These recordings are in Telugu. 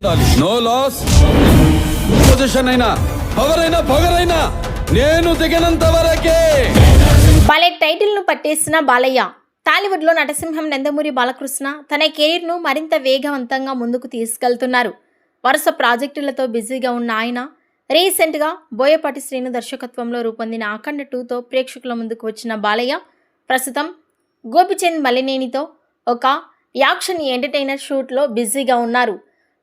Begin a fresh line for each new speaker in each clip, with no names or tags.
No loss. పొజిషన్ అయినా పవరైనా పొగరైనా నేను దిగినంత వరకే.
బాలే టైటిల్ ను పట్టేసిన బాలయ్య. టాలీవుడ్ లో నటసింహం నందమూరి బాలకృష్ణ తన కెరీర్ ను మరింత వేగవంతంగా ముందుకు తీసుకెళ్తున్నారు. వరుస ప్రాజెక్టులతో బిజీగా ఉన్న ఆయన రీసెంట్ గా బోయపాటి శ్రీను దర్శకత్వంలో రూపొందిన అఖండ 2తో ప్రేక్షకుల ముందుకు వచ్చిన బాలయ్య ప్రస్తుతం గోపిచంద్ మలినేనితో ఒక యాక్షన్ ఎంటర్టైనర్ షూట్ లో బిజీగా ఉన్నారు.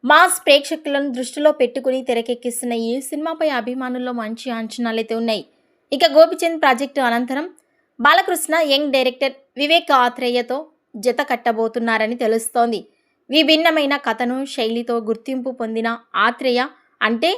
మాస్ ప్రేక్షకులను దృష్టిలో పెట్టుకుని తెరకెక్కిస్తున్న ఈ సినిమాపై అభిమానుల్లో మంచి అంచనాలైతే ఉన్నాయి. ఇక గోపిచంద్ ప్రాజెక్టు అనంతరం బాలకృష్ణ యంగ్ డైరెక్టర్ వివేక్ ఆత్రేయతో జత కట్టబోతున్నారని తెలుస్తోంది. విభిన్నమైన కథను శైలితో గుర్తింపు పొందిన ఆత్రేయ అంటే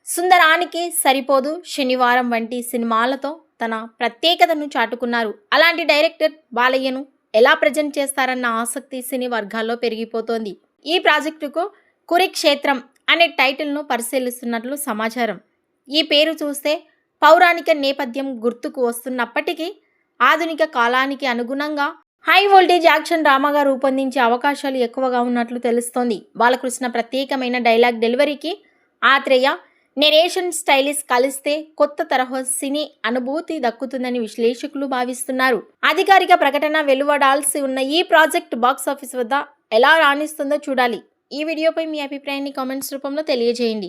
సుందరానికి సరిపోదు, శనివారం వంటి సినిమాలతో తన ప్రత్యేకతను చాటుకున్నారు. అలాంటి డైరెక్టర్ బాలయ్యను ఎలా ప్రజెంట్ చేస్తారన్న ఆసక్తి సినీ వర్గాల్లో పెరిగిపోతోంది. ఈ ప్రాజెక్టుకు కురుక్షేత్రం అనే టైటిల్ను పరిశీలిస్తున్నట్లు సమాచారం. ఈ పేరు చూస్తే పౌరాణిక నేపథ్యం గుర్తుకు వస్తున్నప్పటికీ ఆధునిక కాలానికి అనుగుణంగా హై వోల్టేజ్ యాక్షన్ డ్రామాగా రూపొందించే అవకాశాలు ఎక్కువగా ఉన్నట్లు తెలుస్తోంది. బాలకృష్ణ ప్రత్యేకమైన డైలాగ్ డెలివరీకి ఆత్రేయ నెరేషన్ స్టైలిష్ కలిస్తే కొత్త తరహా సినీ అనుభూతి దక్కుతుందని విశ్లేషకులు భావిస్తున్నారు. అధికారిక ప్రకటన వెలువడాల్సి ఉన్న ఈ ప్రాజెక్ట్ బాక్సాఫీస్ వద్ద ఎలా రాణిస్తుందో చూడాలి. ఈ వీడియోపై మీ అభిప్రాయాన్ని కామెంట్స్ రూపంలో తెలియజేయండి.